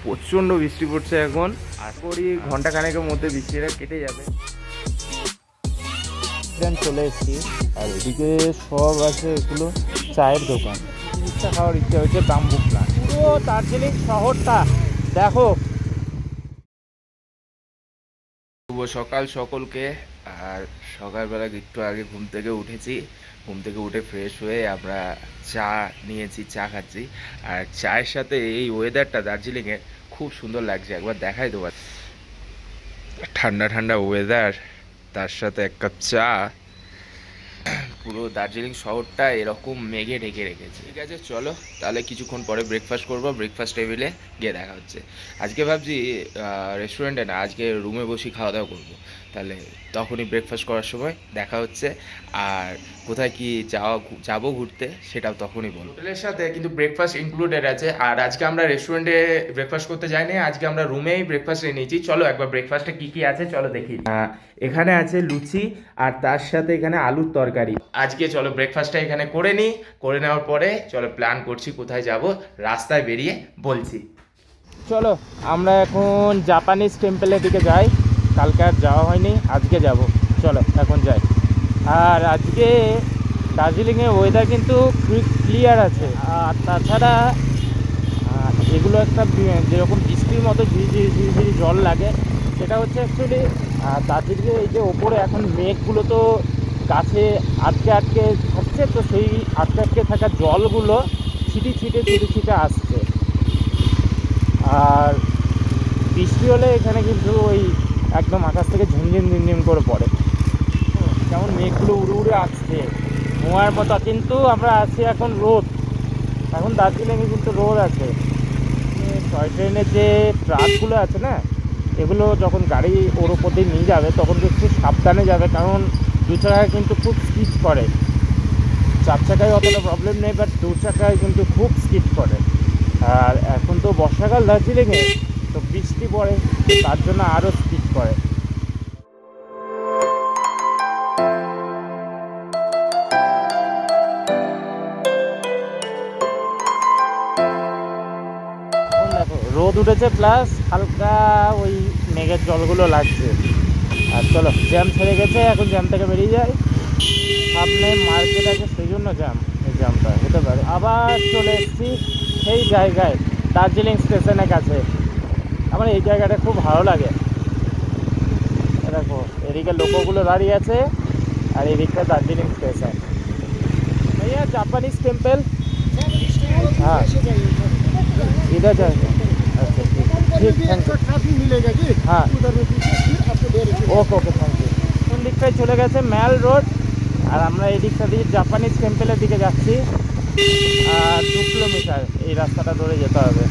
প্রচণ্ড বৃষ্টি পড়ছে এখন, আর করি ঘন্টা খানেকের মধ্যে বৃষ্টিটা কেটে যাবে। চলে এসেছি, আর এদিকে সব আছে এগুলো চায়ের দোকান। জিনিসটা খাওয়ার ইচ্ছা হচ্ছে বাম্বু প্লান্ট। পুরো দার্জিলিং শহরটা দেখো। শুভ সকাল সকলকে। আর সকালবেলা একটু আগে ঘুম থেকে উঠেছি, ঘুম থেকে উঠে ফ্রেশ হয়ে আমরা চা নিয়েছি, চা খাচ্ছি। আর চায়ের সাথে এই ওয়েদারটা দার্জিলিংয়ের খুব সুন্দর লাগছে, একবার দেখাই দেবো। ঠান্ডা ঠান্ডা ওয়েদার, তার সাথে এক কাপ চা, পুরো দার্জিলিং শহরটা এরকম মেঘে ঢেকে রেখেছে। ঠিক আছে, চলো তাহলে কিছুক্ষণ পরে ব্রেকফাস্ট করবো, ব্রেকফাস্ট টেবিলে গিয়ে দেখা হচ্ছে। আজকে ভাবছি রেস্টুরেন্টে না, আজকে রুমে বসে খাওয়া দাওয়া করবো, তাহলে তখনই ব্রেকফাস্ট করার সময় দেখা হচ্ছে। আর কোথায় কি যাবো ঘুরতে সেটাও তখনই বলবো। হোটেলের সাথে কিন্তু ব্রেকফাস্ট ইনক্লুডেড আছে। আর আজকে আমরা রেস্টুরেন্টে ব্রেকফাস্ট করতে যাইনি, আজকে আমরা রুমেই ব্রেকফাস্ট নিয়েছি। চলো একবার ব্রেকফাস্টে কি কি আছে চলো দেখি। এখানে আছে লুচি, আর তার সাথে এখানে আলুর তরকারি। আজকে চলো ব্রেকফাস্টটা এখানে করে নিই, করে নেওয়ার পরে চলো প্ল্যান করছি কোথায় যাব, রাস্তায় বেরিয়ে বলছি। চলো আমরা এখন জাপানিজ টেম্পলের দিকে যাই, কালকে আর যাওয়া হয়নি, আজকে যাব। চলো এখন যাই। আর আজকে দার্জিলিংয়ের ওয়েদার কিন্তু ক্লিয়ার আছে। আর তাছাড়া এগুলো একটা যেরকম বৃষ্টির মতো ঝিরিঝিরি জল লাগে, সেটা হচ্ছে অ্যাকচুয়ালি দার্জিলিংয়ে এই যে ওপরে এখন মেঘগুলো তো গাছে আটকে থাকছে, তো সেই আটকে থাকা জলগুলো ছিটে আসছে। আর বৃষ্টি হলে এখানে কিন্তু ওই একদম আকাশ থেকে ঝিমঝিম করে পড়ে, যেমন মেঘগুলো উড়ে আসছে ধোঁয়ার মতো। কিন্তু আমরা আছি এখন রোদ, এখন দার্জিলিংয়ে কিন্তু রোদ আছে। টয় ট্রেনের যে ট্রাকগুলো আছে না, এগুলো যখন গাড়ি ওর ওপর দিয়ে নিয়ে যাবে তখন একটু সাবধানে যাবে, কারণ দু চাকায় কিন্তু খুব স্কিড করে। চার চাকায় অতটা প্রবলেম নেই, বাট দু চাকায় কিন্তু খুব স্কিড করে। আর এখন তো বর্ষাকাল দার্জিলিংয়ে, তো বৃষ্টি পড়ে, তার জন্য আরও স্কিড করে। রোদ উঠেছে প্লাস হালকা ওই মেঘের জলগুলো লাগছে। আর চলো, জ্যাম ছেড়ে গেছে, এখন জ্যাম থেকে বেরিয়ে যায়। সামনে মার্কেট আছে সেই জন্য এই জ্যামটা হতে পারে। আবার চলে এসেছি সেই জায়গায়, দার্জিলিং স্টেশনের কাছে। আমার এই জায়গাটা খুব ভালো লাগে। দেখো এদিকে লোকগুলো দাঁড়িয়ে আছে, আর এদিকটা দার্জিলিং স্টেশন। भैया जापानीज टेम्पल, हाँ इधर जाएंगे। अच्छा ठीक, थैंक यू। मिलेगा कि हाँ ওকে থ্যাংক ইউ। কোন দিকটায় চলে গেছে ম্যাল রোড, আর আমরা এই দিকটা দিয়ে জাপানিজ টেম্পলের দিকে যাচ্ছি। আর 2 কিলোমিটার এই রাস্তাটা ধরে যেতে হবে।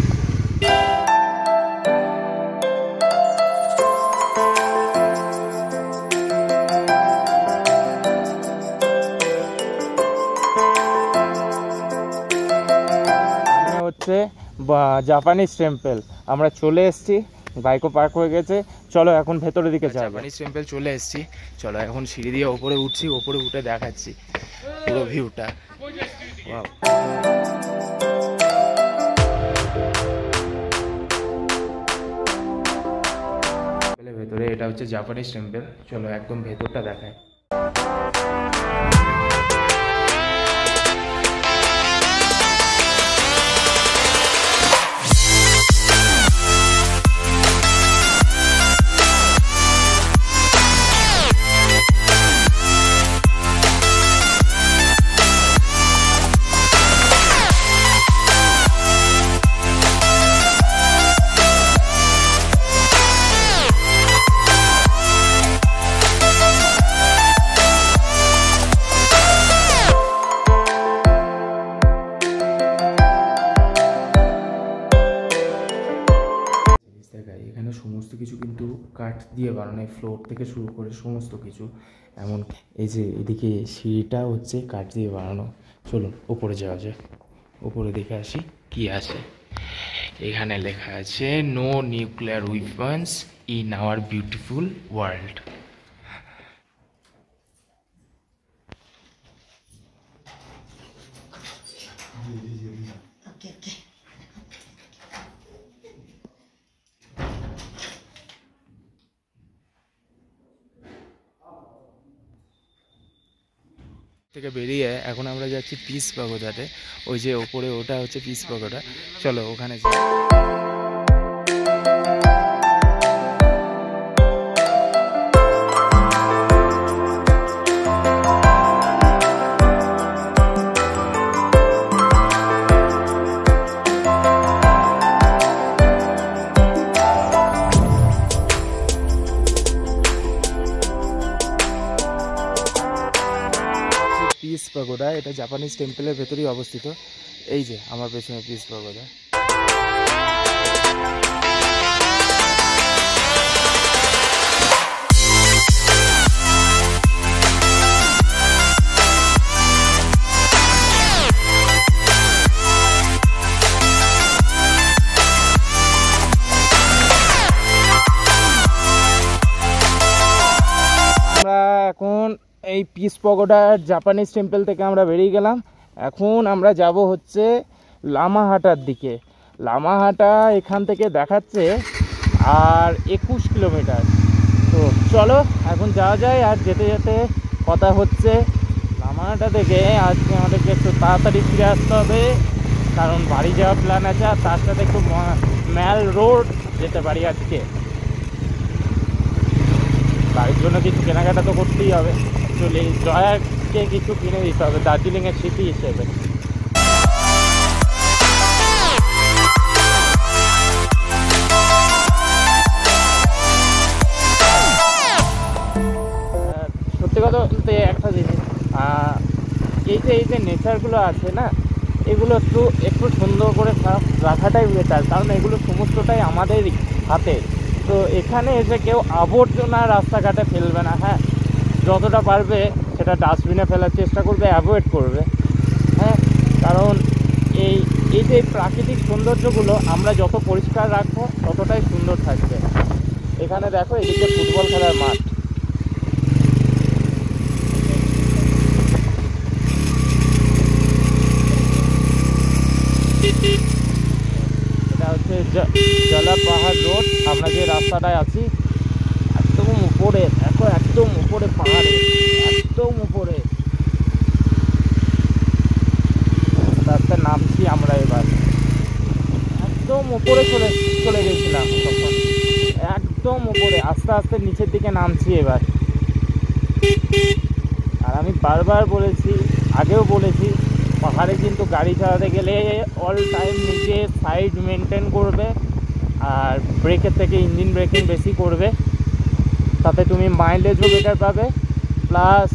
হচ্ছে জাপানিজ টেম্পল, আমরা চলে এসেছি, বাইকও পার্ক হয়ে গেছে। চলো এখন ভেতরের দিকে যাই। জাপানিজ টেম্পল চলে এসেছি, চলো এখন সিঁড়ি দিয়ে ওপরে উঠছি, ওপরে উঠে দেখাচ্ছি পুরো ভিউটা। ভেতরে এটা হচ্ছে জাপানিজ টেম্পল, চলো একদম ভেতরটা দেখায়। এখানে সমস্ত কিছু কিন্তু কাঠ দিয়ে বানানো, ফ্লোর থেকে শুরু করে সমস্ত কিছু। এমন এই যে এদিকে সিঁড়িটা হচ্ছে কাঠ দিয়ে বানানো। চলুন উপরে যাওয়া যায়, উপরে দেখে আসি কি আছে। এখানে লেখা আছে no nuclear weapons in our beautiful world. থেকে বেরিয়ে এখন আমরা যাচ্ছি পিস পাগোডাতে। ওই যে ওপরে ওটা হচ্ছে পিস পাগোডা, চলো ওখানে যাই। পিস পাগোডা, এটা জাপানিজ টেম্পলের ভেতরেই অবস্থিত। এই যে আমার পেছনে পিস পাগোডা। আমরা এখন এই পিস পাগোডার জাপানিজ টেম্পল থেকে আমরা বেরিয়ে গেলাম। এখন আমরা যাব হচ্ছে লামাহাটার দিকে। লামাহাটা এখান থেকে দেখাচ্ছে আর 21 কিলোমিটার। তো চলো এখন যাওয়া যায়। আর যেতে যেতে কথা হচ্ছে লামাহাটা থেকে আজকে আমাদেরকে একটু তাড়াতাড়ি ফিরে আসতে হবে, কারণ বাড়ি যাওয়ার প্ল্যান আছে। আর তার সাথে একটু ম্যাল রোড যেতে পারি আজকে। বাড়ির জন্য কিছু কেনাকাটা তো করতেই হবে। চলে জয়াকে কিছু কিনে দিতে হবে দার্জিলিংয়ের স্মৃতি হিসেবে। সত্যি কথা বলতে একটা জিনিস, এই যে নেচারগুলো আছে না, এগুলো একটু সুন্দর করে রাখাটাই বেটার, কারণ এগুলো সমস্তটাই আমাদের হাতে। তো এখানে এসে কেউ আবর্জনা রাস্তাঘাটে ফেলবে না। হ্যাঁ, যতটা পারবে সেটা ডাস্টবিনে ফেলার চেষ্টা করবে, অ্যাভয়েড করবে। হ্যাঁ, কারণ এই যে প্রাকৃতিক সৌন্দর্যগুলো আমরা যত পরিষ্কার রাখবো ততটাই সুন্দর থাকবে। এখানে দেখো এদিকে ফুটবল খেলার মাঠ। এটা হচ্ছে জলাপাহাড় রোড। আমরা যে রাস্তাটায় আছি একদম উপরে, দেখো একদম উপরে পাহাড়ে, একদম উপরে রাস্তায় নামছি আমরা। এবার একদম উপরে চলে গেছিলাম তখন, একদম উপরে, আস্তে আস্তে নিচের দিকে নামছি এবার। আর আমি বারবার বলেছি, আগেও বলেছি, পাহাড়ে কিন্তু গাড়ি চালাতে গেলে অল টাইম নিজে সাইড মেনটেন করবে, আর ব্রেকের থেকে ইঞ্জিন ব্রেকিং বেশি করবে। তাতে তুমি মাইলেজও বেটার পাবে, প্লাস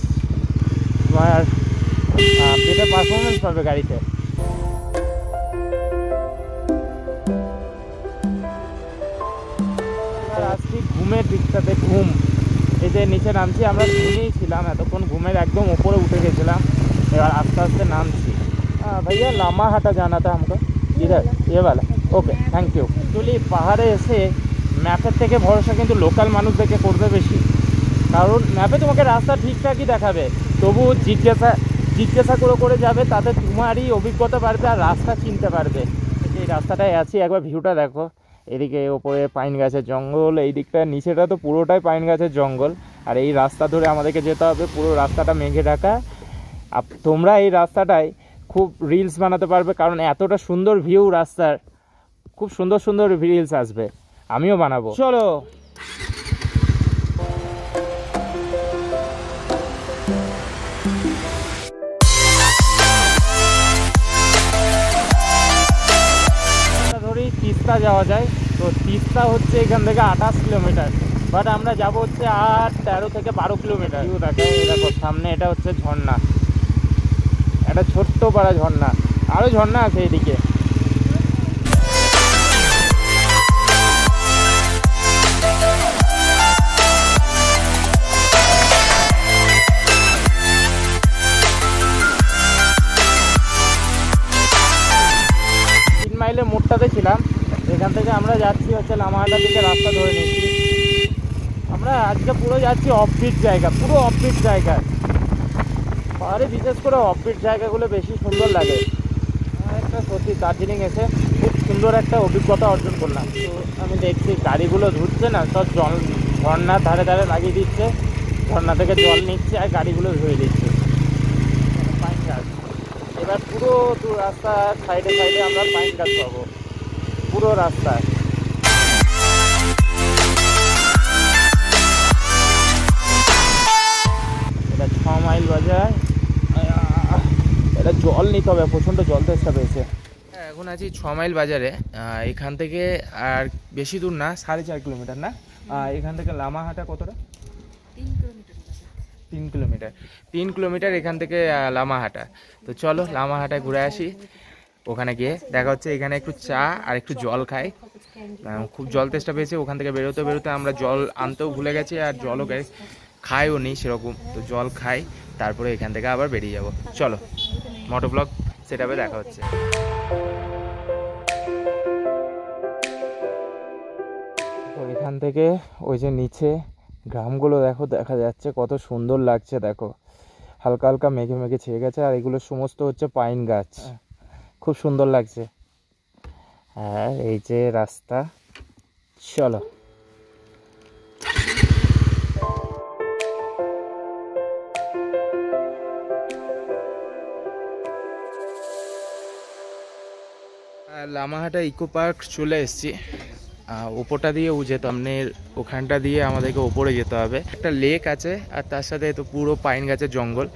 তোমার বেটার পারফরমেন্স পাবে গাড়িতে। এবার আসছি ঘুমের দিকটাতে। ঘুম, এই যে নিচে নামছি, আমরা ঘুমিয়েই ছিলাম এতক্ষণ, ঘুমের একদম উপরে উঠে গেছিলাম। এবার আস্তে আস্তে নামছি। भैया लामाहाटा जाना था हमको, इधर ये वाला। Okay, thank you. एक्चुअली পাহাড়ে এসে ম্যাপের থেকে ভরসা কিন্তু লোকাল মানুষদেরকে করবে বেশি, কারণ ম্যাপে তোমাকে রাস্তা ঠিকঠাকই দেখাবে, তবু জিজ্ঞাসা করে যাবে, তাতে তোমারই অভিজ্ঞতা বাড়বে আর রাস্তা চিনতে পারবে। এই রাস্তাটায় আছি, একবার ভিউটা দেখো। এদিকে ওপরে পাইন গাছের জঙ্গল, এই দিকটা নিচেটা তো পুরোটাই পাইন গাছের জঙ্গল। আর এই রাস্তা ধরে আমাদেরকে যেতে হবে, পুরো রাস্তাটা মেঘে ঢাকা। তোমরা এই রাস্তাটায় খুব রিলস বানাতে পারবে, কারণ এতটা সুন্দর ভিউ রাস্তার, খুব সুন্দর সুন্দর রিলস আসবে। আমিও বানাবো, চলো। ধরি তিস্তা যাওয়া যায়, তো তিস্তা হচ্ছে এখান থেকে 28 কিলোমিটার, বাট আমরা যাব হচ্ছে 13 থেকে 12 কিলোমিটার। দেখো সামনে এটা হচ্ছে ঝর্ণা, একটা ছোট্ট পাড়া ঝর্ণা, আরও ঝর্ণা আছে এদিকে। মাইলের মোড়টাতে ছিলাম, এখান থেকে আমরা যাচ্ছি হচ্ছে লামাহাটার দিকে রাস্তা ধরে নিচ্ছি। আমরা আজকে পুরো যাচ্ছি অফবিট জায়গা, পুরো অফবিট জায়গা। পাহাড়ে বিশেষ করে অফবিট জায়গাগুলো বেশি সুন্দর লাগে। একটা সত্যি দার্জিলিং এসে খুব সুন্দর একটা অভিজ্ঞতা অর্জন করলাম। তো আমি দেখছি গাড়িগুলো ধুচ্ছে না, সব জল ঝর্নার ধারে ধারে লাগিয়ে দিচ্ছে, ঝর্ণা থেকে জল নিচ্ছে আর গাড়িগুলো ধুয়ে দিচ্ছে। এবার পুরো রাস্তা সাইডে সাইডে আমরা পাইন গাছ পাবো পুরো রাস্তায়। এটা 6 মাইল বাজার। এটা জল নিতে হবে, প্রচণ্ড জল তেষ্টা পেয়েছে। এখন আছি 6 মাইল বাজারে। এখান থেকে আর বেশি দূর না, 4.5 কিলোমিটার না। এখান থেকে লামাহাটা কতটা? 3 কিলোমিটার। 3 কিলোমিটার এখান থেকে লামাহাটা। তো চলো লামাহাটায় ঘুরে আসি, ওখানে গিয়ে দেখা হচ্ছে। এখানে একটু চা আর একটু জল খাই, খুব জল তেষ্টা পেয়েছে। ওখান থেকে বেরোতে বেরোতে আমরা জল আনতেও ভুলে গেছি, আর জলও খাইও নি সেরকম। তো জল খাই, তারপরে এখান থেকে আবার বেরিয়ে যাব। চলো মোটো ব্লগ সেটআপে দেখা হচ্ছে। তো এখান থেকে ওই যে নিচে গ্রামগুলো দেখো, দেখা যাচ্ছে কত সুন্দর লাগছে। দেখো হালকা হালকা মেঘে মেঘে ছেয়ে গেছে, আর এগুলো সমস্ত হচ্ছে পাইন গাছ, খুব সুন্দর লাগছে। আর এই যে রাস্তা, চলো। লামাহাটা ইকো পার্ক চলে এসেছি। ওপরটা দিয়ে যেত, আপনার ওখানটা দিয়ে আমাদেরকে ওপরে যেতে হবে। একটা লেক আছে, আর তার সাথে তো পুরো পাইন গাছের জঙ্গল।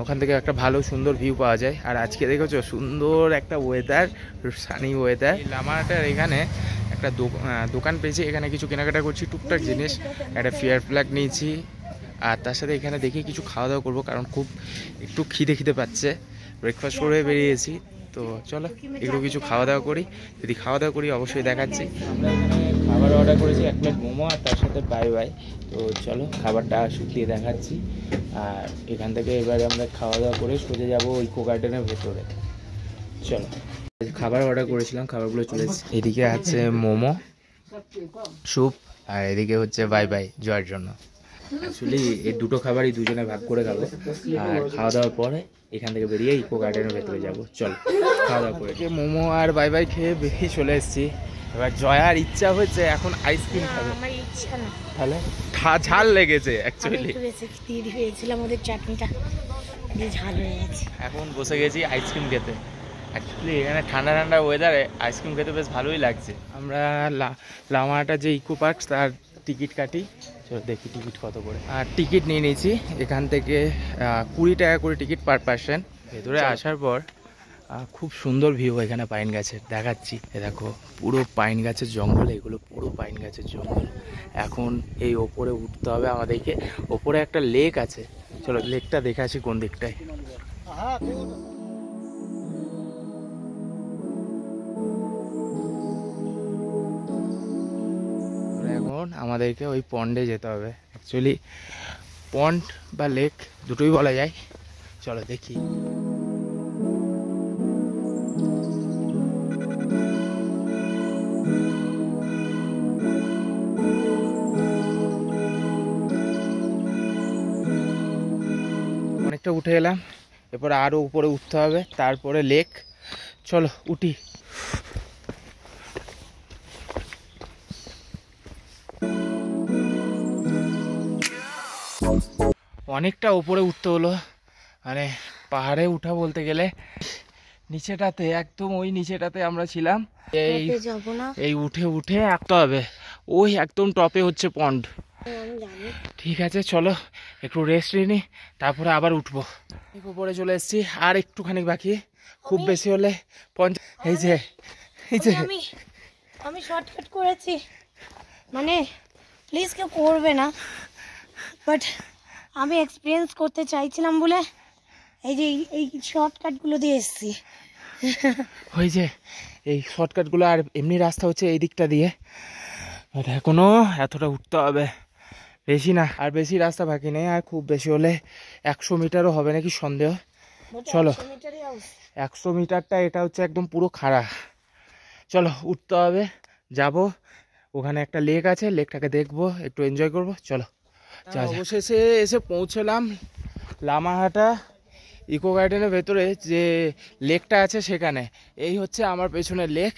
ওখান থেকে একটা ভালো সুন্দর ভিউ পাওয়া যায়। আর আজকে দেখেছো সুন্দর একটা ওয়েদার, সানি ওয়েদার। লামাহাটার এখানে একটা দোকান পেয়েছি, এখানে কিছু কেনাকাটা করছি, টুকটাক জিনিস। একটা ফেয়ার ফ্ল্যাগ নিয়েছি, আর তার সাথে এখানে দেখি কিছু খাওয়া দাওয়া করবো, কারণ খুব একটু খিদে পাচ্ছে। ব্রেকফাস্ট করে বেরিয়েছি, তো চলো একটু কিছু খাওয়া দাওয়া করি। যদি খাওয়া দাওয়া করি অবশ্যই দেখাচ্ছি। আমরা এখানে খাবার অর্ডার করেছি, 1 প্লেট মোমো আর তার সাথে বাই। তো চলো খাবারটা শুকিয়ে দেখাচ্ছি। আর এখান থেকে এবারে আমরা খাওয়া দাওয়া করে সোজা যাবো ইকো গার্ডেনের ভেতরে। চলো, খাবার অর্ডার করেছিলাম, খাবারগুলো চলে এসেছে। এদিকে আছে মোমো, স্যুপ, আর এদিকে হচ্ছে বাই জয়ের জন্য। অ্যাকচুয়ালি এই দুটো খাবারই দুজনে ভাগ করে খাবো। আর খাওয়া দাওয়ার পরে এখান থেকে বেরিয়ে ইকো গার্ডেনের ভেতরে যাবো। চল খাওয়া দাওয়া করে মোমো আর বাই খেয়ে বেরিয়ে চলে এসেছি। এবার জয়ার ইচ্ছা হচ্ছে এখন আইসক্রিম খাবে। আমার ইচ্ছা না, তাহলে ঝাল লেগেছে অ্যাকচুয়ালি, দিয়ে দিয়েছিলাম ওদের চাটনিটা দিয়ে ঝাল হয়ে গেছে। এখন বসে গেছি আইসক্রিম খেতে। অ্যাকচুয়ালি এখানে ঠান্ডা ঠান্ডা ওয়েদারে আইসক্রিম খেতে বেশ ভালোই লাগছে। আমরা লামাহাটা যে ইকো পার্ক তার টিকিট কাটি। চলো দেখি টিকিট কত করে। আর টিকিট নিয়ে নিয়েছি এখান থেকে 20 টাকা করে টিকিট পার পার্সন। ভেতরে আসার পর খুব সুন্দর ভিউ এখানে পাইন গাছের, দেখাচ্ছি। দেখো পুরো পাইন গাছের জঙ্গল, এগুলো পুরো পাইন গাছের জঙ্গল। এখন এই ওপরে উঠতে হবে আমাদেরকে। ওপরে একটা লেক আছে, চলো লেকটা দেখে আসি কোন দিকটায়। এখন আমাদেরকে ওই পন্ডে যেতে হবে। অ্যাকচুয়ালি পন্ড বা লেক দুটোই বলা যায়। চলো দেখি। অনেকটা উঠে এলাম, এরপরে আরো উপরে উঠতে হবে, তারপরে লেক। চলো উঠি। অনেকটা উপরে উঠতে হলো, মানে পাহাড়ে উঠা বলতে গেলে। নিচেটাতে একদম ওই নিচেটাতে আমরা ছিলাম, এই উঠে আসতে হবে। ওই একদম টপে হচ্ছে পন্ড। ঠিক আছে চলো একটু রেস্ট নিই, তারপরে আবার উঠবো। উপরে চলে এসেছি, আর একটুখানি বাকি, খুব বেশি হলে 50। এই যে আমি শর্টকাট করেছি, মানে প্লিজ কেউ করবে না, বাট আমি এক্সপিরিয়েন্স করতে চাইছিলাম বলে এই শর্টকাটগুলো দিয়ে এসেছি। ওই যে এই শর্টকাটগুলো, আর এমনি রাস্তা হচ্ছে এই দিকটা দিয়ে। এখনো এতটা উঠতে হবে, বেশি না, আর বেশি রাস্তা বাকি নেই। আর খুব বেশি হলে 100 মিটারও হবে নাকি সন্দেহ। চলো 100 মিটারটা এটা হচ্ছে একদম পুরো খাড়া। চলো উঠতে হবে, যাব। ওখানে একটা লেক আছে, লেকটাকে দেখবো, একটু এনজয় করবো। চলো অবশেষে এসে পৌঁছলাম লামাহাটা ইকো গার্ডেনের ভেতরে যে লেকটা আছে সেখানে। এই হচ্ছে আমার পেছনে লেক।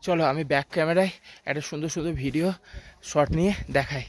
চলো আমি ব্যাক ক্যামেরায় একটা সুন্দর সুন্দর ভিডিও শট নিয়ে দেখাই।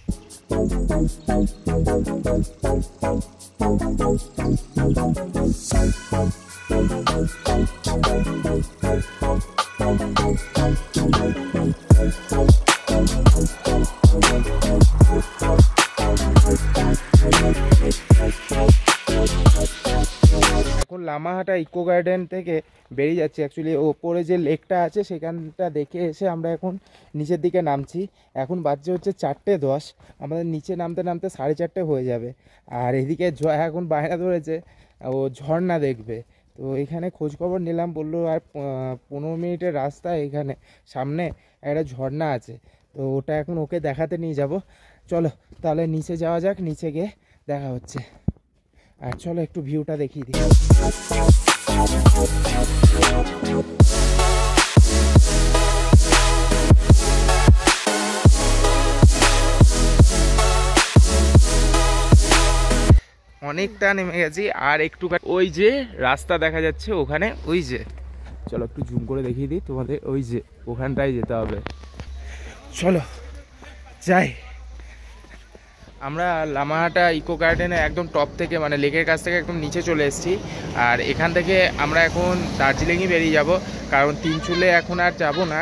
এখন লামাহাটা ইকো গার্ডেন থেকে বেরিয়ে যাচ্ছি। অ্যাকচুয়ালি ওপরে যে লেকটা আছে সেখানটা দেখে এসে আমরা এখন নিচের দিকে নামছি। এখন বাজছে হচ্ছে 4:10, আমাদের নিচে নামতে নামতে 4:30 হয়ে যাবে। আর এদিকে জয়া এখন বায়না ধরেছে ও ঝর্ণা দেখবে। তো এখানে খোঁজখবর নিলাম, বললো আর 15 মিনিটের রাস্তা, এখানে সামনে একটা ঝর্ণা আছে। তো ওটা এখন ওকে দেখাতে নিয়ে যাব। চলো তাহলে নিচে যাওয়া যাক, নিচে গিয়ে দেখা হচ্ছে। আর চলো একটু ভিউটা দেখিয়ে দিই। অনেকটা নেমে গেছি, আর একটু ওই যে রাস্তা দেখা যাচ্ছে ওখানে, ওই যে, চলো একটু জুম করে দেখিয়ে দিই তোমাদের, ওই যে ওখানটায় যেতে হবে। চলো যাই। আমরা লামাহাটা ইকো গার্ডেনে একদম টপ থেকে, মানে লেকের কাছ থেকে একদম নিচে চলে এসেছি। আর এখান থেকে আমরা এখন দার্জিলিংই বেরিয়ে যাব, কারণ তিনচুলে এখন আর যাব না।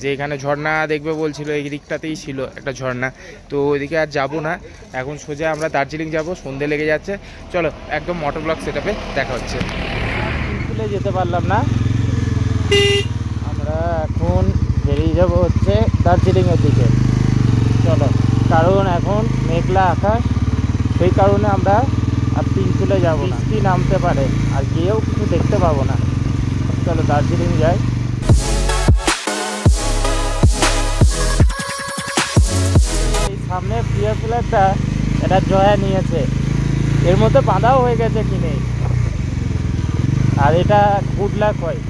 যে এখানে ঝর্ণা দেখবে বলছিল, এই দিকটাতেই ছিল একটা ঝর্ণা, তো ওইদিকে আর যাব না। এখন সোজা আমরা দার্জিলিং যাব, সন্ধে লেগে যাচ্ছে। চলো একদম মোটর ব্লগ সেটআপে দেখা হচ্ছে। তিনচুলে যেতে পারলাম না, আমরা এখন বেরিয়ে যাব হচ্ছে দার্জিলিংয়ের দিকে। চলো, কারণ এখন মেঘলা আকাশ, সেই কারণে আমরা আর তিনচুলে যাবো না, বৃষ্টি নামতে পারে আর গিয়েও কিছু দেখতে পাবো না। চলো দার্জিলিং যাই। এই সামনে প্রিয় ফ্ল্যাগটা এটা জয়া নিয়েছে, এর মধ্যে বাঁধাও হয়ে গেছে কিনে, আর এটা গুড লাক হয়।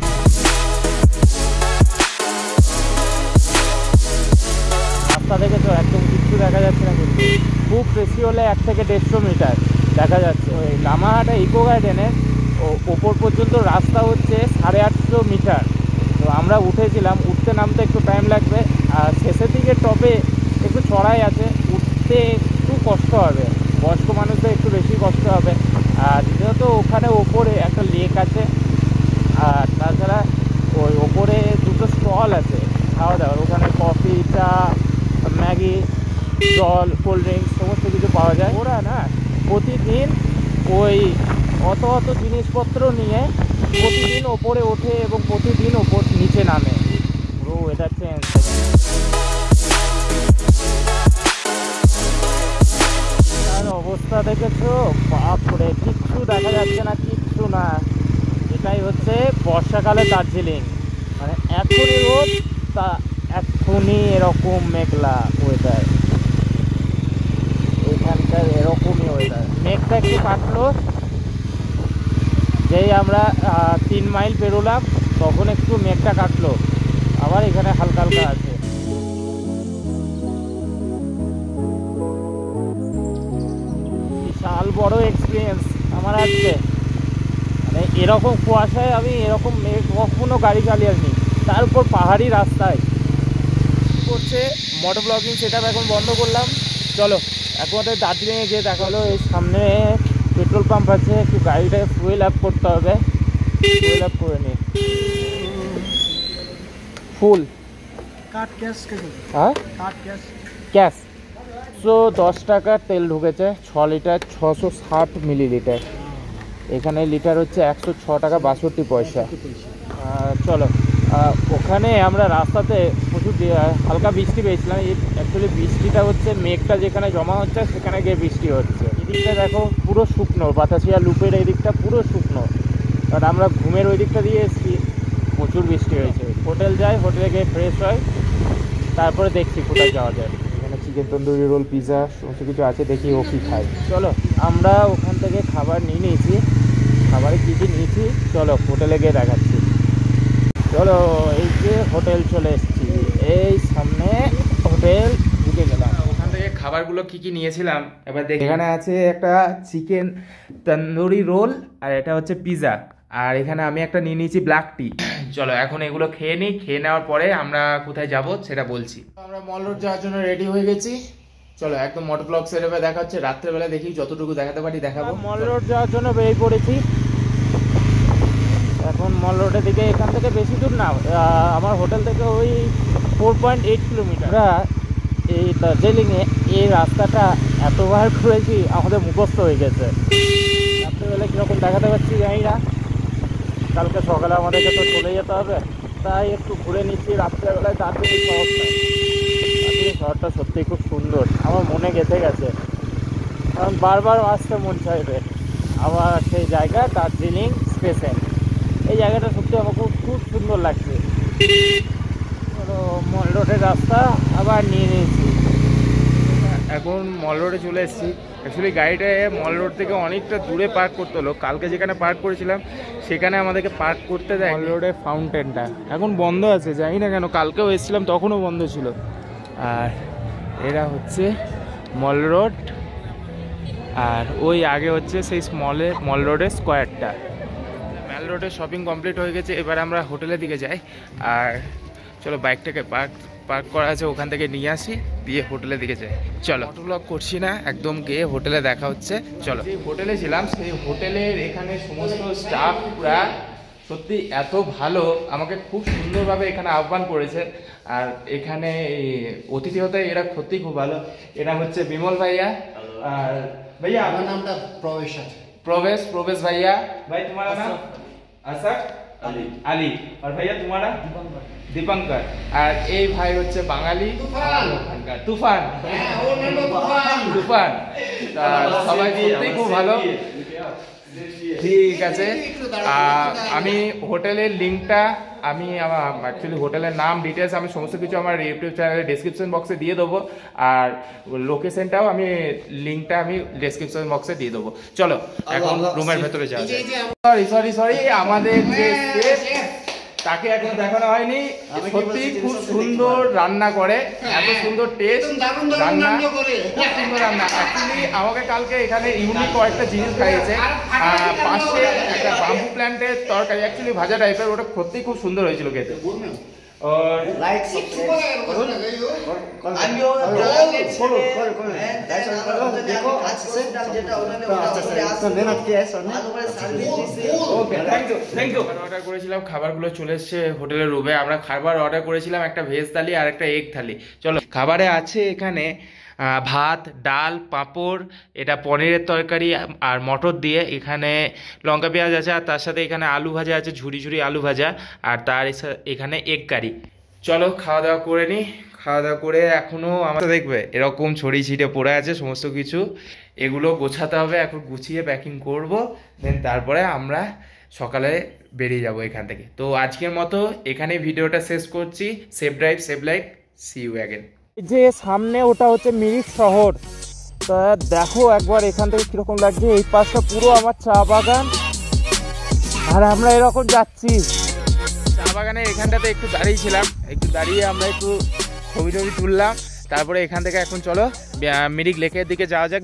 রাস্তা থেকে তো একদম কিছু দেখা যাচ্ছে না, কিন্তু খুব বেশি হলে 1 থেকে 150 মিটার দেখা যাচ্ছে। ওই লামাহাটা ইকো গার্ডেনের ওপর পর্যন্ত রাস্তা হচ্ছে 850 মিটার। তো আমরা উঠেছিলাম, উঠতে নামতে একটু টাইম লাগবে, আর শেষের দিকে টপে একটু চড়াই আছে, উঠতে একটু কষ্ট হবে, বয়স্ক মানুষদের একটু বেশি কষ্ট হবে। আর যেহেতু ওখানে ওপরে একটা লেক আছে, আর তাছাড়া ওই ওপরে দুটো স্টল আছে খাওয়া দাওয়ার, ওখানে কফি, চা, ম্যাগি, জল, কোল্ড ড্রিঙ্কস সমস্ত কিছু পাওয়া যায়। ওরা না প্রতিদিন ওই অত জিনিসপত্র নিয়ে প্রতিদিন ওপরে ওঠে এবং প্রতিদিন ওপর নিচে নামে, পুরো ওয়েদার চেঞ্জ। তার অবস্থা দেখেছো, বাপরে, কিচ্ছু দেখা যাচ্ছে না, কিচ্ছু না। এটাই হচ্ছে বর্ষাকালে দার্জিলিং, মানে এখনই রোদ, তা এখনই এরকম মেঘলা ওয়েদার, এখানকার এরকমই ওয়েদার। মেঘটা একটু কাটলো, যেই আমরা 3 মাইল পেরোলাম তখন একটু মেঘটা কাটলো, আবার এখানে হালকা হালকা আছে। বিশাল বড় এক্সপিরিয়েন্স আমার আজকে, মানে এরকম কুয়াশায় আমি এরকম কখনো গাড়ি চালিয়ে, তার উপর পাহাড়ি রাস্তায় করছে। মোটর ব্লগিং সেটআপ এখন বন্ধ করলাম। চলো এখন আমাদের দার্জিলিংয়ে গিয়ে দেখা হলো। এই সামনে পেট্রোল পাম্প আছে, একটু গাড়িটাকে ফুয়েল আপ করতে হবে, ফুয়েল আপ করে নিই। ফুল হ্যাঁ ক্যাশ। সো 10 টাকার তেল ঢুকেছে, 6 লিটার, 660 মিলিলিটার। এখানে লিটার হচ্ছে 106 টাকা 62 পয়সা। চলো, ওখানে আমরা রাস্তাতে প্রচুর হালকা বৃষ্টি পেয়েছিলাম। অ্যাকচুয়ালি বৃষ্টিটা হচ্ছে মেঘটা যেখানে জমা হচ্ছে সেখানে গিয়ে বৃষ্টি হচ্ছে। এদিকটা দেখো পুরো শুকনো, বাতাসিয়া লুপের এই দিকটা পুরো শুকনো, কারণ আমরা ঘুমের ওই দিকটা দিয়ে এসেছি, প্রচুর বৃষ্টি হয়েছে। হোটেল যাই, হোটেলে গিয়ে ফ্রেশ হয়, তারপরে দেখছি কোথায় যাওয়া যায়। এখানে চিকেন তন্দুরি রোল, পিৎজা সমস্ত কিছু আছে, দেখি ও কী খায়। চলো, আমরা ওখান থেকে খাবার নিয়ে নিয়েছি, খাবারে কী কী নিয়েছি চলো হোটেলে গিয়ে দেখাচ্ছি। চলো, এই যে হোটেল চলে এসেছি, এই সামনে হোটেল ঢুকে গেলাম। ওখান থেকে খাবার খাবারগুলো কি কি নিয়েছিলাম এবার দেখ। এখানে আছে একটা চিকেন তন্দুরি রোল, আর এটা হচ্ছে পিৎজা, আর এখানে আমি একটা নিয়ে নিয়েছি ব্ল্যাক টি। চলো এখন এগুলো খেয়ে নিই, খেয়ে নেওয়ার পরে আমরা কোথায় যাব সেটা বলছি। আমরা মল রোড যাওয়ার জন্য রেডি হয়ে গেছি। চলো একদম মোটর ব্লগ সেটআপে দেখা হচ্ছে, রাত্রেবেলা দেখি যতটুকু দেখাতে পারি দেখাবো। মল রোড যাওয়ার জন্য বেরিয়ে পড়েছি। এখন মল রোডের দিকে, এখান থেকে বেশি দূর না, আমার হোটেল থেকে ওই 4.8 কিলোমিটার। এই দার্জিলিংয়ে এই রাস্তাটা এতবার ঘুরেছি আমাদের মুখস্থ হয়ে গেছে। রাত্রেবেলা কীরকম দেখাতে পারছি জানি না, কালকে সকালে আমাদেরকে তো চলে যেতে হবে, তাই একটু ঘুরে নিচ্ছি রাত্রেবেলায়। দার্জিলিং শহরটা সত্যিই খুব সুন্দর, আমার মনে গেঁথে গেছে, কারণ বারবার আসতে মন চাইবে আমার সেই জায়গা দার্জিলিং স্টেশন। এই জায়গাটা সত্যি আমার খুব সুন্দর লাগছে। মল রোডের রাস্তা আবার নিয়ে নিয়েছি, এখন মল রোডে চলে এসেছি। অ্যাকচুয়ালি গাড়িটা মল রোড থেকে অনেকটা দূরে পার্ক করতে হলো। কালকে যেখানে পার্ক করেছিলাম সেখানে আমাদেরকে পার্ক করতে দেয়। মল রোডের ফাউন্টেনটা এখন বন্ধ আছে, জানি না কেন, কালকেও এসেছিলাম তখনও বন্ধ ছিল। আর এরা হচ্ছে মল রোড, আর ওই আগে হচ্ছে সেই মল রোডের স্কোয়ারটা। মল রোডে শপিং কমপ্লিট হয়ে গেছে, এবার আমরা হোটেলের দিকে যাই। আর চলো বাইকটাকে পার্ক করা আছে ওখান থেকে নিয়ে আসি, দিয়ে হোটেলের দিকে যাই। চলো অটো ব্লগ করছি না, একদম গিয়ে হোটেলে দেখা হচ্ছে। চলো, যে হোটেলে ছিলাম সেই হোটেলের এখানে সমস্ত স্টাফরা সত্যি এত ভালো, আমাকে খুব সুন্দরভাবে এখানে আহ্বান করেছে। আর এখানে অতিথি হতে এরা সত্যি খুব ভালো। এরা হচ্ছে বিমল ভাইয়া, আর भैया আমার নামটা প্রবেশ আছে। प्रवेश भैया। भाई तुम्हारा नाम? असद अली। और भैया तुम्हारा? दीपंकर। আর এই ভাই হচ্ছে বাঙালি তুফান। তুফান সবাই সত্যি খুব ভালো। ঠিক আছে, আমি হোটেলের লিঙ্কটা আমি আমার অ্যাকচুয়ালি হোটেলের নাম ডিটেলস আমি সমস্ত কিছু আমার ইউটিউব চ্যানেলের ডেসক্রিপশন বক্সে দিয়ে দেবো, আর লোকেশনটাও আমি লিঙ্কটা আমি ডেসক্রিপশন বক্সে দিয়ে দেবো। চলো এখন রুমের ভেতরে যাও। সরি আমাদের যে তাকে এখন দেখানো হয়নি, সত্যি খুব সুন্দর রান্না করে, এত সুন্দর টেস্ট রান্না, খুব সুন্দর রান্না। অ্যাকচুয়ালি আমাকে কালকে এখানে ইউনিক কয়েকটা জিনিস খাইয়েছে। পাশে একটা বাম্বু প্ল্যান্টের তরকারি, অ্যাকচুয়ালি ভাজা টাইপের, ওটা সত্যি খুব সুন্দর হয়েছিল খেতে। और लाइक सब्सक्राइब करो देखो थैंक यू। অর্ডার করেছিলাম, খাবারগুলো চলে এসেছে হোটেলের রুমে। আমরা খাবার অর্ডার করেছিলাম একটা ভেজ থালি আর একটা এগ থালি। চলো, খাবারে আছে এখানে ভাত, ডাল, পাঁপড়, এটা পনিরের তরকারি আর মটর দিয়ে, এখানে লঙ্কা পেঁয়াজ আছে, আর তার সাথে এখানে আলু ভাজা আছে, ঝুরি ঝুরি আলু ভাজা, আর তার এখানে এগ কারি। চলো খাওয়া দাওয়া করে নিই। খাওয়া দাওয়া করে এখনও আমার দেখবে এরকম ছড়িয়ে ছিটে পড়ে আছে সমস্ত কিছু, এগুলো গোছাতে হবে। এখন গুছিয়ে প্যাকিং করব, দেন তারপরে আমরা সকালে বেরিয়ে যাব এখান থেকে। তো আজকের মতো এখানে ভিডিওটা শেষ করছি। Safe drive, safe life, see you again. যে সামনে ওটা হচ্ছে মিরিক শহর, তা দেখো একবার এখান থেকে কিরকম লাগছে। এই পাশটা পুরো আমার চা বাগান, আর আমরা এরকম যাচ্ছি চা বাগানের এখানটাতে। একটু দাঁড়িয়েছিলাম, একটু দাঁড়িয়ে আমরা একটু ছবি টবি তুললাম, তারপরে এখান থেকে এখন চলো মিরিক লেকের দিকে যাওয়া যাক।